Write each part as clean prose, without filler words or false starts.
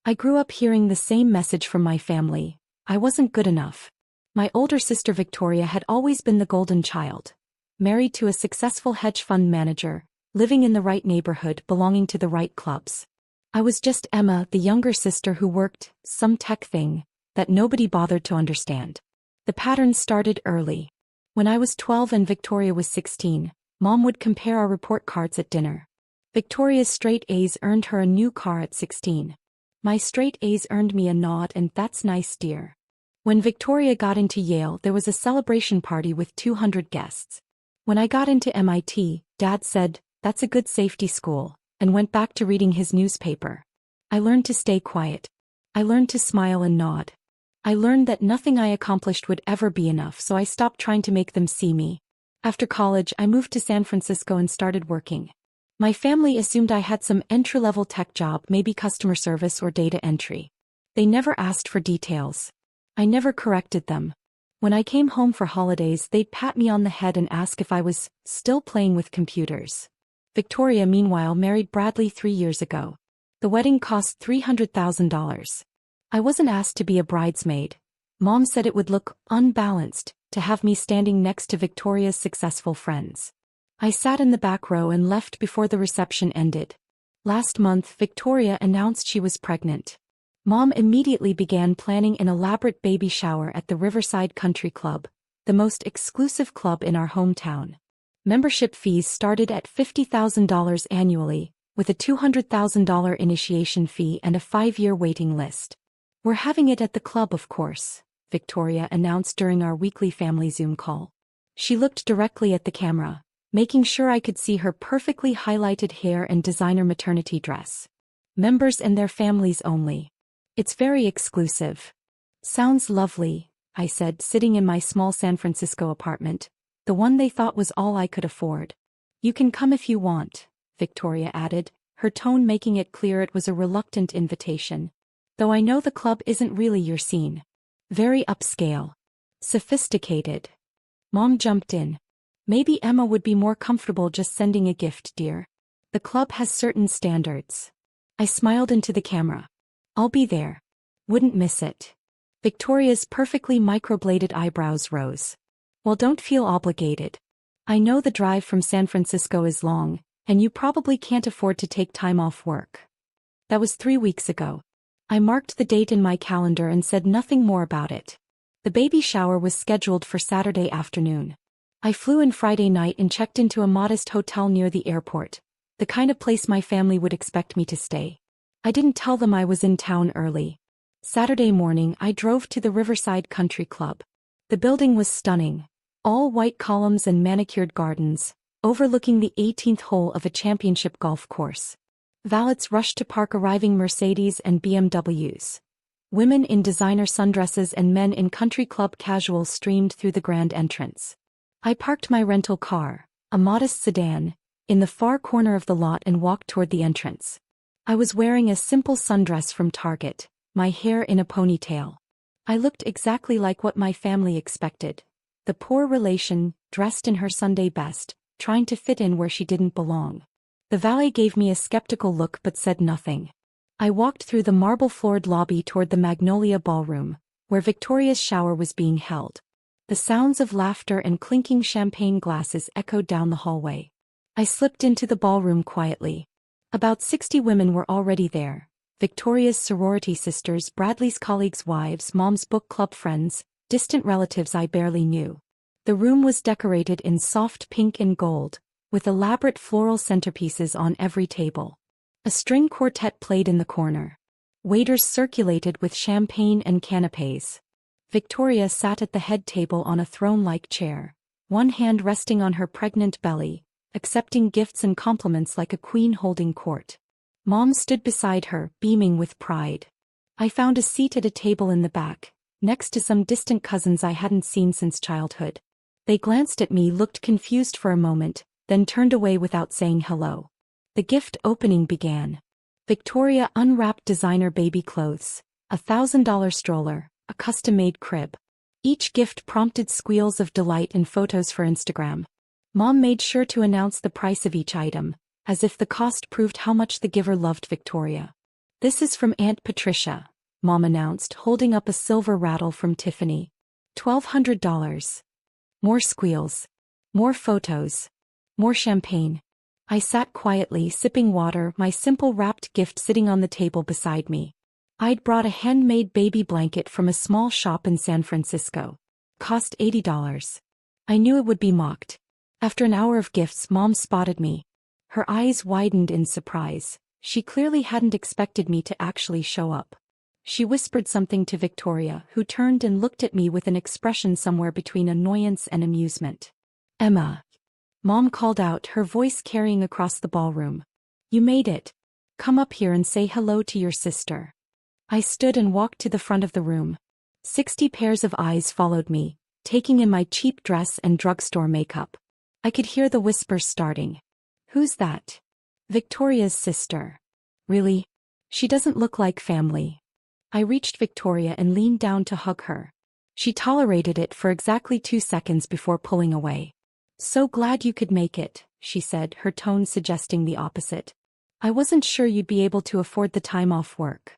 I grew up hearing the same message from my family. I wasn't good enough. My older sister Victoria had always been the golden child. Married to a successful hedge fund manager, living in the right neighborhood, belonging to the right clubs. I was just Emma, the younger sister who worked some tech thing that nobody bothered to understand. The pattern started early. When I was 12 and Victoria was 16, Mom would compare our report cards at dinner. Victoria's straight A's earned her a new car at 16. My straight A's earned me a nod and "that's nice, dear." When Victoria got into Yale, there was a celebration party with 200 guests. When I got into MIT, Dad said, "That's a good safety school," and went back to reading his newspaper. I learned to stay quiet. I learned to smile and nod. I learned that nothing I accomplished would ever be enough, so I stopped trying to make them see me. After college, I moved to San Francisco and started working. My family assumed I had some entry-level tech job, maybe customer service or data entry. They never asked for details. I never corrected them. When I came home for holidays, they'd pat me on the head and ask if I was still playing with computers. Victoria, meanwhile, married Bradley 3 years ago. The wedding cost $300,000. I wasn't asked to be a bridesmaid. Mom said it would look unbalanced to have me standing next to Victoria's successful friends. I sat in the back row and left before the reception ended. Last month, Victoria announced she was pregnant. Mom immediately began planning an elaborate baby shower at the Riverside Country Club, the most exclusive club in our hometown. Membership fees started at $50,000 annually, with a $200,000 initiation fee and a 5-year waiting list. "We're having it at the club, of course," Victoria announced during our weekly family Zoom call. She looked directly at the camera, making sure I could see her perfectly highlighted hair and designer maternity dress. "Members and their families only. It's very exclusive." "Sounds lovely," I said, sitting in my small San Francisco apartment, the one they thought was all I could afford. "You can come if you want," Victoria added, her tone making it clear it was a reluctant invitation. "Though I know the club isn't really your scene. Very upscale. Sophisticated." Mom jumped in. "Maybe Emma would be more comfortable just sending a gift, dear. The club has certain standards." I smiled into the camera. "I'll be there. Wouldn't miss it." Victoria's perfectly microbladed eyebrows rose. "Well, don't feel obligated. I know the drive from San Francisco is long, and you probably can't afford to take time off work." That was 3 weeks ago. I marked the date in my calendar and said nothing more about it. The baby shower was scheduled for Saturday afternoon. I flew in Friday night and checked into a modest hotel near the airport, the kind of place my family would expect me to stay. I didn't tell them I was in town early. Saturday morning, I drove to the Riverside Country Club. The building was stunning. All white columns and manicured gardens, overlooking the 18th hole of a championship golf course. Valets rushed to park arriving Mercedes and BMWs. Women in designer sundresses and men in country club casuals streamed through the grand entrance. I parked my rental car, a modest sedan, in the far corner of the lot and walked toward the entrance. I was wearing a simple sundress from Target, my hair in a ponytail. I looked exactly like what my family expected. The poor relation, dressed in her Sunday best, trying to fit in where she didn't belong. The valet gave me a skeptical look but said nothing. I walked through the marble-floored lobby toward the Magnolia Ballroom, where Victoria's shower was being held. The sounds of laughter and clinking champagne glasses echoed down the hallway. I slipped into the ballroom quietly. About 60 women were already there. Victoria's sorority sisters, Bradley's colleagues' wives, Mom's book club friends, distant relatives I barely knew. The room was decorated in soft pink and gold, with elaborate floral centerpieces on every table. A string quartet played in the corner. Waiters circulated with champagne and canapés. Victoria sat at the head table on a throne-like chair, one hand resting on her pregnant belly, accepting gifts and compliments like a queen holding court. Mom stood beside her, beaming with pride. I found a seat at a table in the back, next to some distant cousins I hadn't seen since childhood. They glanced at me, looked confused for a moment, then turned away without saying hello. The gift opening began. Victoria unwrapped designer baby clothes, a $1,000 stroller, a custom-made crib. Each gift prompted squeals of delight and photos for Instagram. Mom made sure to announce the price of each item, as if the cost proved how much the giver loved Victoria. This is from Aunt Patricia, Mom announced, holding up a silver rattle from Tiffany. $1,200. More squeals. More photos. More champagne. I sat quietly sipping water, my simple wrapped gift sitting on the table beside me. I'd brought a handmade baby blanket from a small shop in San Francisco. Cost $80. I knew it would be mocked. After an hour of gifts, Mom spotted me. Her eyes widened in surprise. She clearly hadn't expected me to actually show up. She whispered something to Victoria, who turned and looked at me with an expression somewhere between annoyance and amusement. Emma. Mom called out, her voice carrying across the ballroom. You made it. Come up here and say hello to your sister. I stood and walked to the front of the room. 60 pairs of eyes followed me, taking in my cheap dress and drugstore makeup. I could hear the whispers starting. Who's that? Victoria's sister. Really? She doesn't look like family. I reached Victoria and leaned down to hug her. She tolerated it for exactly 2 seconds before pulling away. So glad you could make it, she said, her tone suggesting the opposite. I wasn't sure you'd be able to afford the time off work.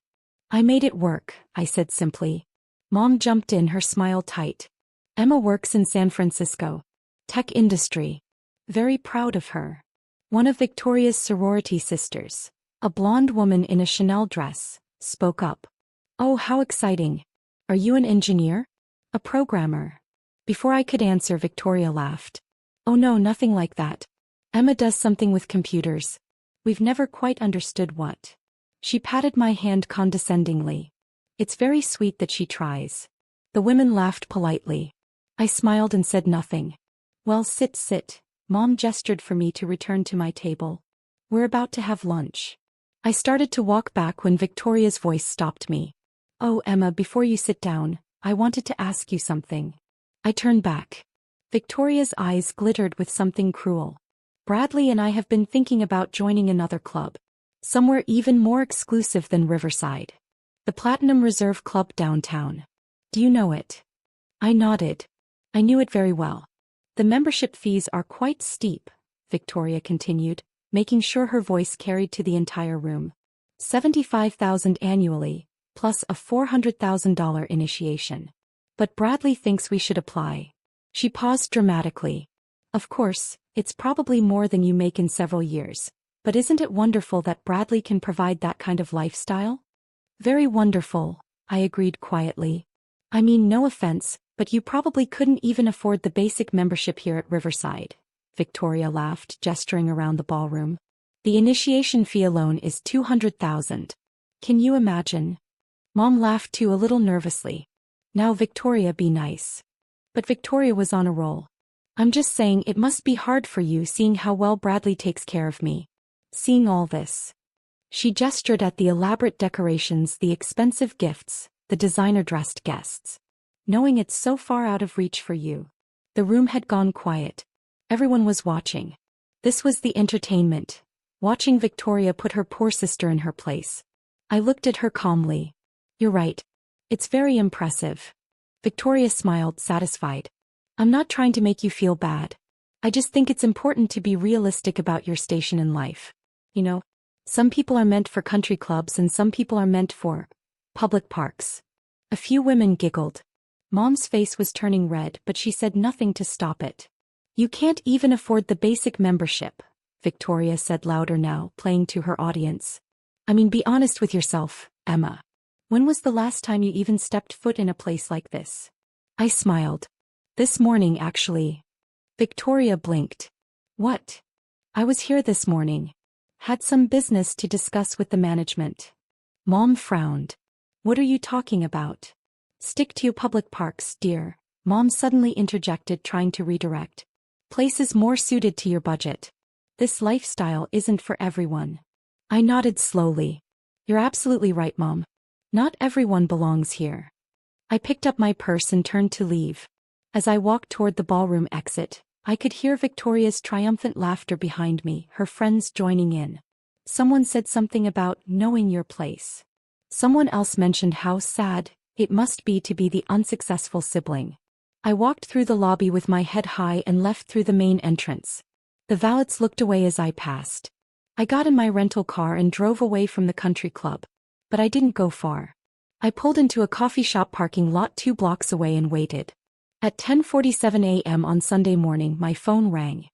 I made it work, I said simply. Mom jumped in, her smile tight. Emma works in San Francisco. Tech industry. Very proud of her. One of Victoria's sorority sisters, a blonde woman in a Chanel dress, spoke up. Oh, how exciting. Are you an engineer? A programmer? Before I could answer, Victoria laughed. Oh no, nothing like that. Emma does something with computers. We've never quite understood what. She patted my hand condescendingly. It's very sweet that she tries. The women laughed politely. I smiled and said nothing. Well, sit. Mom gestured for me to return to my table. We're about to have lunch. I started to walk back when Victoria's voice stopped me. Oh, Emma, before you sit down, I wanted to ask you something. I turned back. Victoria's eyes glittered with something cruel. Bradley and I have been thinking about joining another club. Somewhere even more exclusive than Riverside. The Platinum Reserve Club downtown. Do you know it? I nodded. I knew it very well. The membership fees are quite steep, Victoria continued, making sure her voice carried to the entire room. $75,000 annually, plus a $400,000 initiation. But Bradley thinks we should apply. She paused dramatically. Of course, it's probably more than you make in several years, but isn't it wonderful that Bradley can provide that kind of lifestyle? Very wonderful, I agreed quietly. I mean, no offense, but you probably couldn't even afford the basic membership here at Riverside. Victoria laughed, gesturing around the ballroom. The initiation fee alone is $200,000. Can you imagine? Mom laughed too, a little nervously. Now Victoria, be nice. But Victoria was on a roll. I'm just saying it must be hard for you seeing how well Bradley takes care of me. Seeing all this. She gestured at the elaborate decorations, the expensive gifts, the designer-dressed guests. Knowing it's so far out of reach for you. The room had gone quiet. Everyone was watching. This was the entertainment. Watching Victoria put her poor sister in her place. I looked at her calmly. You're right. It's very impressive. Victoria smiled, satisfied. I'm not trying to make you feel bad. I just think it's important to be realistic about your station in life. You know, some people are meant for country clubs and some people are meant for public parks. A few women giggled. Mom's face was turning red, but she said nothing to stop it. You can't even afford the basic membership, Victoria said louder now, playing to her audience. I mean, be honest with yourself, Emma. When was the last time you even stepped foot in a place like this? I smiled. This morning, actually. Victoria blinked. What? I was here this morning. Had some business to discuss with the management. Mom frowned. What are you talking about? Stick to your public parks, dear, Mom suddenly interjected, trying to redirect. Places more suited to your budget. This lifestyle isn't for everyone. I nodded slowly. You're absolutely right, Mom. Not everyone belongs here. I picked up my purse and turned to leave. As I walked toward the ballroom exit, I could hear Victoria's triumphant laughter behind me, her friends joining in. Someone said something about knowing your place. Someone else mentioned how sad it must be to be the unsuccessful sibling. I walked through the lobby with my head high and left through the main entrance. The valets looked away as I passed. I got in my rental car and drove away from the country club. But I didn't go far. I pulled into a coffee shop parking lot 2 blocks away and waited. At 10:47 a.m. on Sunday morning, my phone rang.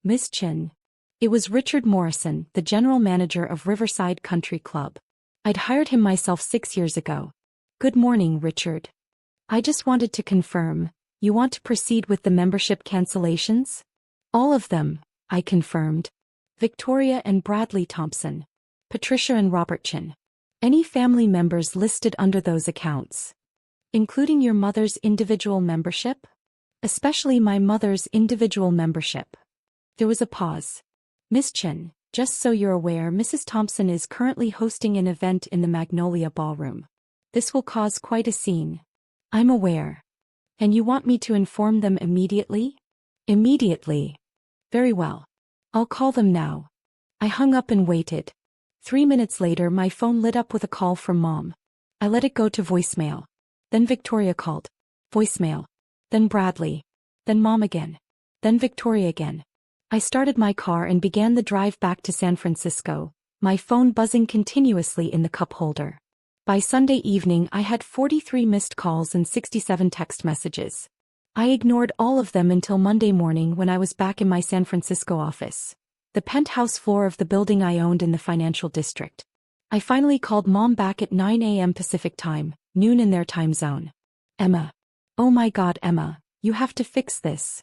Miss Chin. It was Richard Morrison, the general manager of Riverside Country Club. I'd hired him myself 6 years ago. Good morning, Richard. I just wanted to confirm, you want to proceed with the membership cancellations? All of them, I confirmed. Victoria and Bradley Thompson. Patricia and Robert Chin. Any family members listed under those accounts? Including your mother's individual membership? Especially my mother's individual membership. There was a pause. Miss Chin, just so you're aware, Mrs. Thompson is currently hosting an event in the Magnolia Ballroom. This will cause quite a scene. I'm aware. And you want me to inform them immediately? Immediately. Very well. I'll call them now. I hung up and waited. 3 minutes later, my phone lit up with a call from Mom. I let it go to voicemail. Then Victoria called. Voicemail. Then Bradley. Then Mom again. Then Victoria again. I started my car and began the drive back to San Francisco, my phone buzzing continuously in the cup holder. By Sunday evening, I had 43 missed calls and 67 text messages. I ignored all of them until Monday morning when I was back in my San Francisco office, the penthouse floor of the building I owned in the financial district. I finally called Mom back at 9 a.m. Pacific time, noon in their time zone. Emma. Oh my God, Emma, you have to fix this.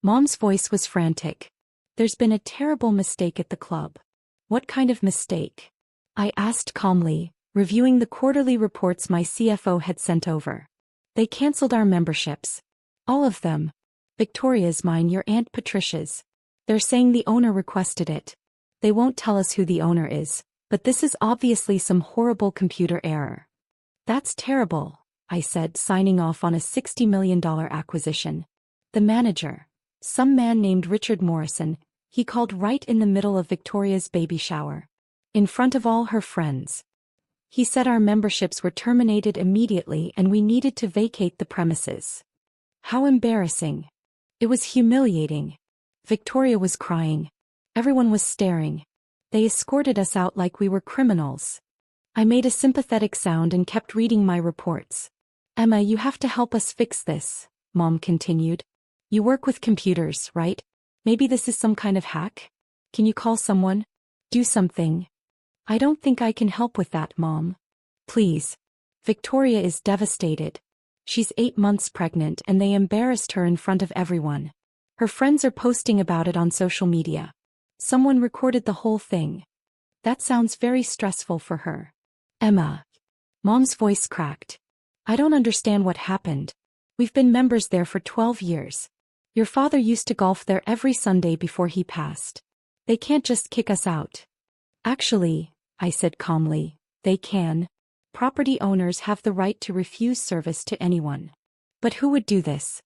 Mom's voice was frantic. There's been a terrible mistake at the club. What kind of mistake? I asked calmly, reviewing the quarterly reports my CFO had sent over. They canceled our memberships. All of them. Victoria's, mine, your Aunt Patricia's. They're saying the owner requested it. They won't tell us who the owner is, but this is obviously some horrible computer error. That's terrible, I said, signing off on a $60 million acquisition. The manager, some man named Richard Morrison, he called right in the middle of Victoria's baby shower. In front of all her friends. He said our memberships were terminated immediately and we needed to vacate the premises. How embarrassing. It was humiliating. Victoria was crying. Everyone was staring. They escorted us out like we were criminals. I made a sympathetic sound and kept reading my reports. Emma, you have to help us fix this, Mom continued. You work with computers, right? Maybe this is some kind of hack? Can you call someone? Do something. I don't think I can help with that, Mom. Please. Victoria is devastated. She's 8 months pregnant and they embarrassed her in front of everyone. Her friends are posting about it on social media. Someone recorded the whole thing. That sounds very stressful for her. Emma. Mom's voice cracked. I don't understand what happened. We've been members there for 12 years. Your father used to golf there every Sunday before he passed. They can't just kick us out. Actually, I said calmly, they can. Property owners have the right to refuse service to anyone. But who would do this?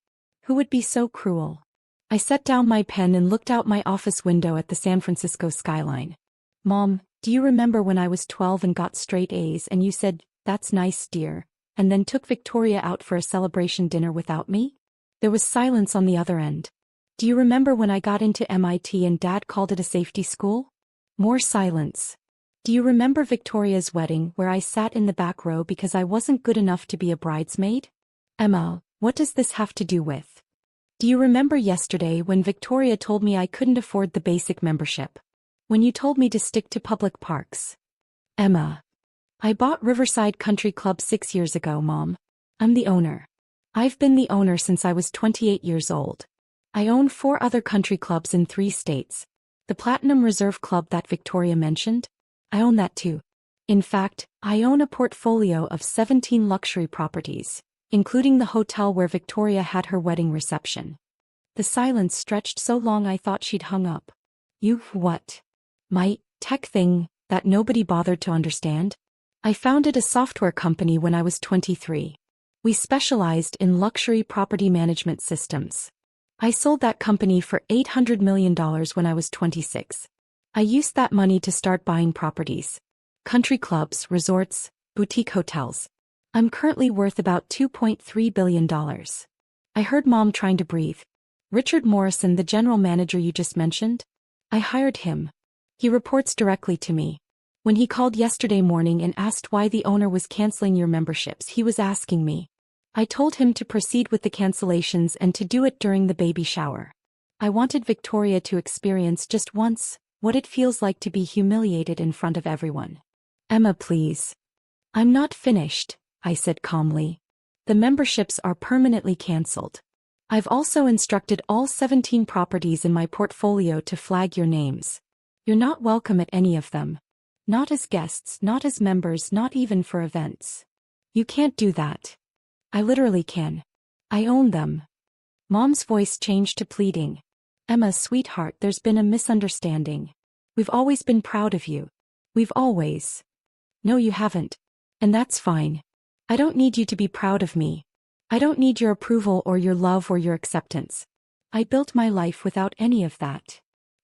Who would be so cruel? I set down my pen and looked out my office window at the San Francisco skyline. Mom, do you remember when I was 12 and got straight A's and you said, "That's nice, dear," and then took Victoria out for a celebration dinner without me? There was silence on the other end. Do you remember when I got into MIT and Dad called it a safety school? More silence. Do you remember Victoria's wedding where I sat in the back row because I wasn't good enough to be a bridesmaid? Emma, what does this have to do with? Do you remember yesterday when Victoria told me I couldn't afford the basic membership? When you told me to stick to public parks? Emma. I bought Riverside Country Club 6 years ago, Mom. I'm the owner. I've been the owner since I was 28 years old. I own 4 other country clubs in 3 states. The Platinum Reserve Club that Victoria mentioned? I own that too. In fact, I own a portfolio of 17 luxury properties, including the hotel where Victoria had her wedding reception. The silence stretched so long I thought she'd hung up. You what? My tech thing that nobody bothered to understand? I founded a software company when I was 23. We specialized in luxury property management systems. I sold that company for $800 million when I was 26. I used that money to start buying properties. Country clubs, resorts, boutique hotels. I'm currently worth about $2.3 billion. I heard Mom trying to breathe. Richard Morrison, the general manager you just mentioned? I hired him. He reports directly to me. When he called yesterday morning and asked why the owner was canceling your memberships, he was asking me. I told him to proceed with the cancellations and to do it during the baby shower. I wanted Victoria to experience just once what it feels like to be humiliated in front of everyone. Emma, please. I'm not finished, I said calmly. The memberships are permanently cancelled. I've also instructed all 17 properties in my portfolio to flag your names. You're not welcome at any of them. Not as guests, not as members, not even for events. You can't do that. I literally can. I own them. Mom's voice changed to pleading. Emma, sweetheart, there's been a misunderstanding. We've always been proud of you. We've always. No, you haven't. And that's fine. I don't need you to be proud of me. I don't need your approval or your love or your acceptance. I built my life without any of that.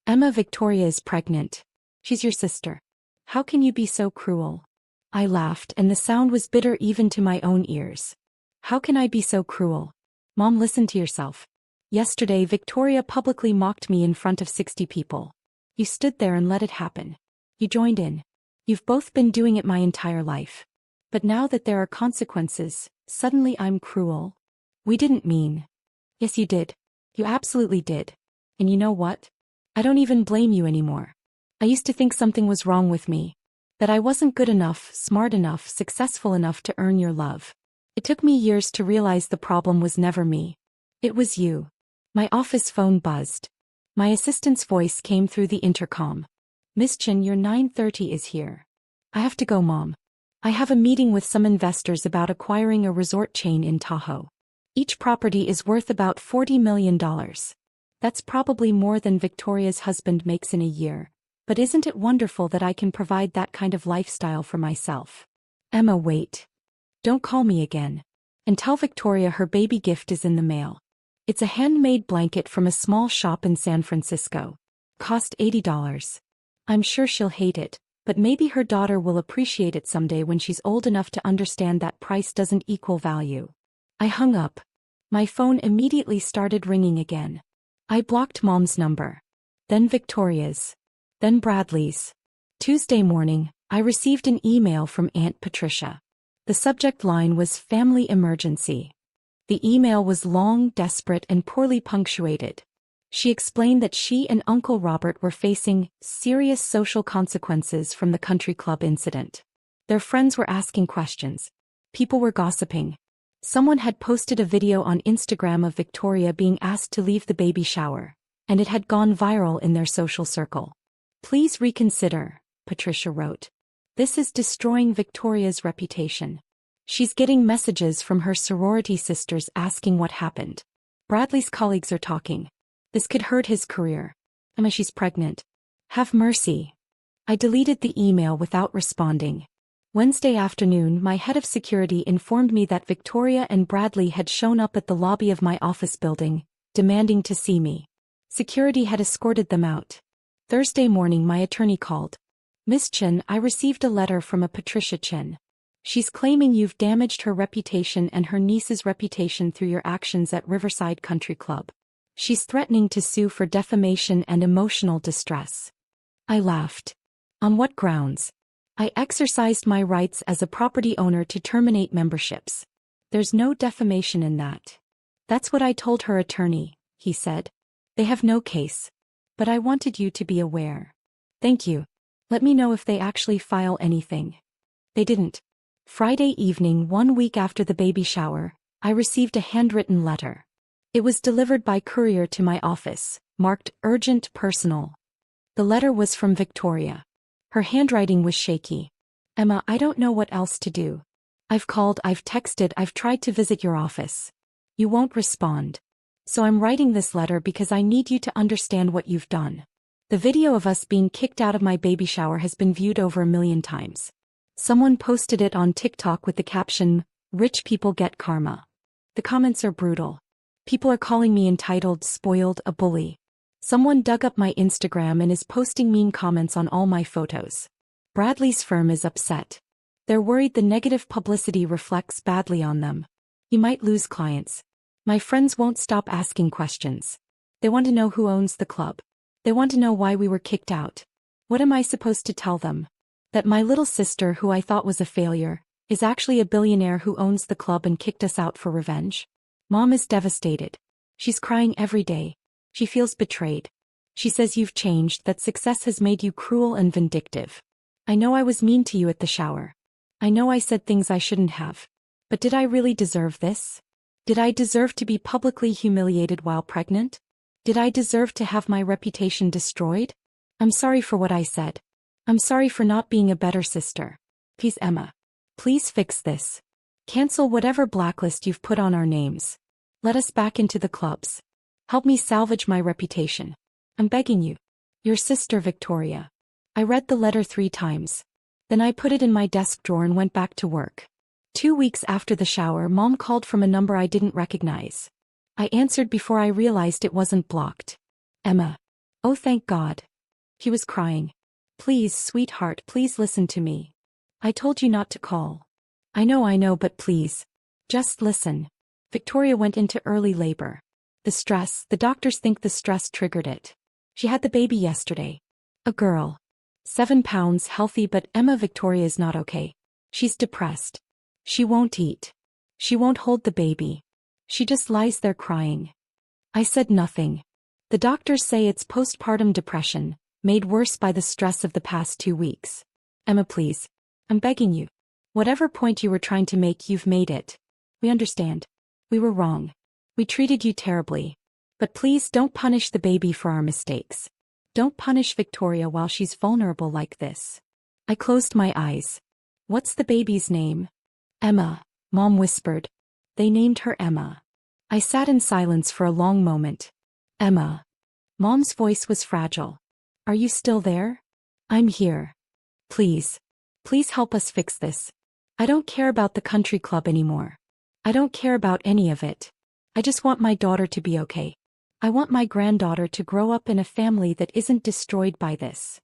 Emma, Victoria is pregnant. She's your sister. How can you be so cruel? I laughed, and the sound was bitter even to my own ears. How can I be so cruel? Mom, listen to yourself. Yesterday, Victoria publicly mocked me in front of 60 people. You stood there and let it happen. You joined in. You've both been doing it my entire life. But now that there are consequences, suddenly I'm cruel. We didn't mean. Yes, you did. You absolutely did. And you know what? I don't even blame you anymore. I used to think something was wrong with me. That I wasn't good enough, smart enough, successful enough to earn your love. It took me years to realize the problem was never me. It was you. My office phone buzzed. My assistant's voice came through the intercom. Miss Chen, your 9:30 is here. I have to go, Mom. I have a meeting with some investors about acquiring a resort chain in Tahoe. Each property is worth about $40 million. That's probably more than Victoria's husband makes in a year. But isn't it wonderful that I can provide that kind of lifestyle for myself? Emma, wait. Don't call me again. And tell Victoria her baby gift is in the mail. It's a handmade blanket from a small shop in San Francisco. Cost $80. I'm sure she'll hate it, but maybe her daughter will appreciate it someday when she's old enough to understand that price doesn't equal value. I hung up. My phone immediately started ringing again. I blocked Mom's number. Then Victoria's. Then Bradley's. Tuesday morning, I received an email from Aunt Patricia. The subject line was family emergency. The email was long, desperate, and poorly punctuated. She explained that she and Uncle Robert were facing serious social consequences from the country club incident. Their friends were asking questions. People were gossiping. Someone had posted a video on Instagram of Victoria being asked to leave the baby shower, and it had gone viral in their social circle. Please reconsider, Patricia wrote. This is destroying Victoria's reputation. She's getting messages from her sorority sisters asking what happened. Bradley's colleagues are talking. This could hurt his career. Emma, she's pregnant. Have mercy. I deleted the email without responding. Wednesday afternoon, my head of security informed me that Victoria and Bradley had shown up at the lobby of my office building, demanding to see me. Security had escorted them out. Thursday morning, my attorney called. Miss Chen, I received a letter from a Patricia Chen. She's claiming you've damaged her reputation and her niece's reputation through your actions at Riverside Country Club. She's threatening to sue for defamation and emotional distress. I laughed. On what grounds? I exercised my rights as a property owner to terminate memberships. There's no defamation in that. That's what I told her attorney, he said. They have no case. But I wanted you to be aware. Thank you. Let me know if they actually file anything. They didn't. Friday evening, 1 week after the baby shower, I received a handwritten letter. It was delivered by courier to my office, marked urgent personal. The letter was from Victoria. Her handwriting was shaky. Emma, I don't know what else to do. I've called, I've texted, I've tried to visit your office. You won't respond. So I'm writing this letter because I need you to understand what you've done. The video of us being kicked out of my baby shower has been viewed over 1 million times. Someone posted it on TikTok with the caption, "Rich people get karma." The comments are brutal. People are calling me entitled, spoiled, a bully. Someone dug up my Instagram and is posting mean comments on all my photos. Bradley's firm is upset. They're worried the negative publicity reflects badly on them. He might lose clients. My friends won't stop asking questions. They want to know who owns the club. They want to know why we were kicked out. What am I supposed to tell them? That my little sister, who I thought was a failure, is actually a billionaire who owns the club and kicked us out for revenge. Mom is devastated. She's crying every day. She feels betrayed. She says you've changed, that success has made you cruel and vindictive. I know I was mean to you at the shower. I know I said things I shouldn't have. But did I really deserve this? Did I deserve to be publicly humiliated while pregnant? Did I deserve to have my reputation destroyed? I'm sorry for what I said. I'm sorry for not being a better sister. Please, Emma. Please fix this. Cancel whatever blacklist you've put on our names. Let us back into the clubs. Help me salvage my reputation. I'm begging you. Your sister, Victoria. I read the letter 3 times. Then I put it in my desk drawer and went back to work. 2 weeks after the shower, Mom called from a number I didn't recognize. I answered before I realized it wasn't blocked. Emma. Oh, thank God. He was crying. Please, sweetheart, please listen to me. I told you not to call. I know, but please. Just listen. Victoria went into early labor. The stress, the doctors think the stress triggered it. She had the baby yesterday. A girl. 7 pounds, healthy, but Emma, Victoria is not okay. She's depressed. She won't eat. She won't hold the baby. She just lies there crying. I said nothing. The doctors say it's postpartum depression, made worse by the stress of the past 2 weeks. Emma, please. I'm begging you. Whatever point you were trying to make, you've made it. We understand. We were wrong. We treated you terribly. But please don't punish the baby for our mistakes. Don't punish Victoria while she's vulnerable like this. I closed my eyes. What's the baby's name? Emma, Mom whispered. They named her Emma. I sat in silence for a long moment. Emma. Mom's voice was fragile. Are you still there? I'm here. Please. Please help us fix this. I don't care about the country club anymore. I don't care about any of it. I just want my daughter to be okay. I want my granddaughter to grow up in a family that isn't destroyed by this.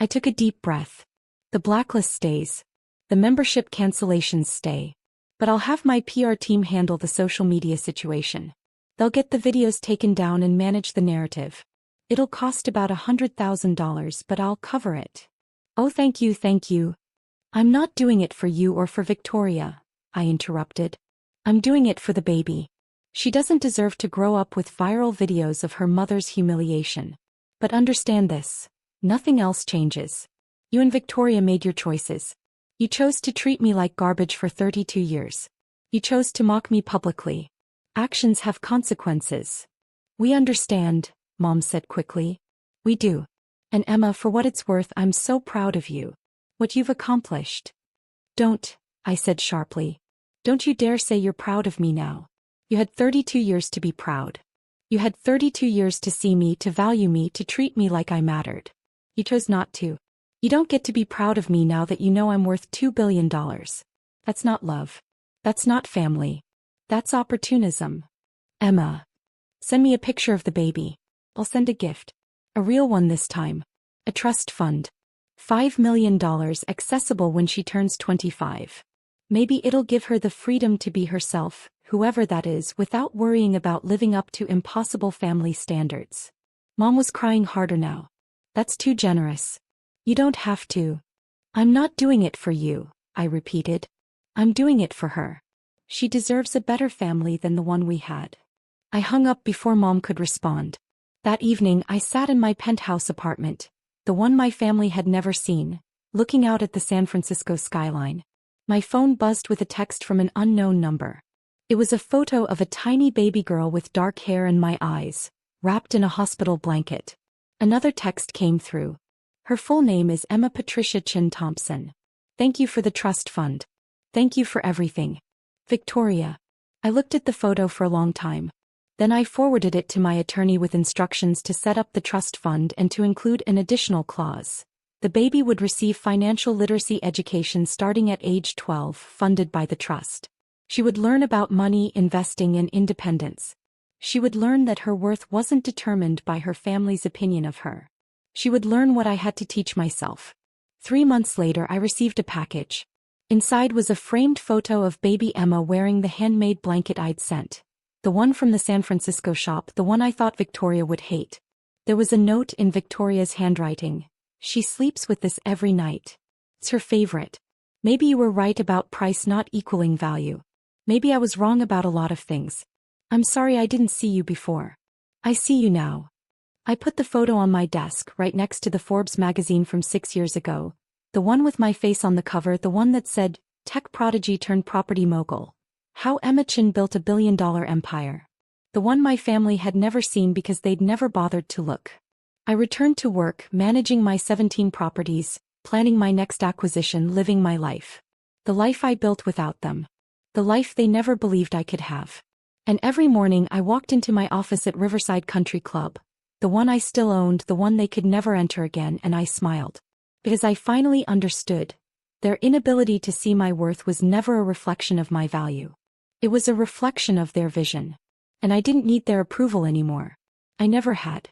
I took a deep breath. The blacklist stays. The membership cancellations stay. But I'll have my PR team handle the social media situation. They'll get the videos taken down and manage the narrative. It'll cost about $100,000, but I'll cover it. Oh, thank you, thank you. I'm not doing it for you or for Victoria, I interrupted. I'm doing it for the baby. She doesn't deserve to grow up with viral videos of her mother's humiliation. But understand this. Nothing else changes. You and Victoria made your choices. You chose to treat me like garbage for 32 years. You chose to mock me publicly. Actions have consequences. We understand, Mom said quickly. We do. And Emma, for what it's worth, I'm so proud of you. What you've accomplished. Don't, I said sharply. Don't you dare say you're proud of me now. You had 32 years to be proud. You had 32 years to see me, to value me, to treat me like I mattered. You chose not to. You don't get to be proud of me now that you know I'm worth $2 billion. That's not love. That's not family. That's opportunism. Emma. Send me a picture of the baby. I'll send a gift. A real one this time. A trust fund. $5 million accessible when she turns 25. Maybe it'll give her the freedom to be herself, whoever that is, without worrying about living up to impossible family standards. Mom was crying harder now. That's too generous. You don't have to. I'm not doing it for you, I repeated. I'm doing it for her. She deserves a better family than the one we had. I hung up before Mom could respond. That evening I sat in my penthouse apartment, the one my family had never seen, looking out at the San Francisco skyline. My phone buzzed with a text from an unknown number. It was a photo of a tiny baby girl with dark hair and my eyes, wrapped in a hospital blanket. Another text came through. Her full name is Emma Patricia Chin Thompson. Thank you for the trust fund. Thank you for everything. Victoria. I looked at the photo for a long time. Then I forwarded it to my attorney with instructions to set up the trust fund and to include an additional clause. The baby would receive financial literacy education starting at age 12, funded by the trust. She would learn about money, investing, and independence. She would learn that her worth wasn't determined by her family's opinion of her. She would learn what I had to teach myself. 3 months later, I received a package. Inside was a framed photo of baby Emma wearing the handmade blanket I'd sent. The one from the San Francisco shop, the one I thought Victoria would hate. There was a note in Victoria's handwriting. She sleeps with this every night. It's her favorite. Maybe you were right about price not equaling value. Maybe I was wrong about a lot of things. I'm sorry I didn't see you before. I see you now. I put the photo on my desk right next to the Forbes magazine from 6 years ago. The one with my face on the cover, the one that said, Tech Prodigy Turned Property Mogul. How Emma Chin Built a Billion-Dollar Empire. The one my family had never seen because they'd never bothered to look. I returned to work, managing my 17 properties, planning my next acquisition, living my life. The life I built without them. The life they never believed I could have. And every morning I walked into my office at Riverside Country Club. The one I still owned, the one they could never enter again, and I smiled. Because I finally understood. Their inability to see my worth was never a reflection of my value. It was a reflection of their vision. And I didn't need their approval anymore. I never had.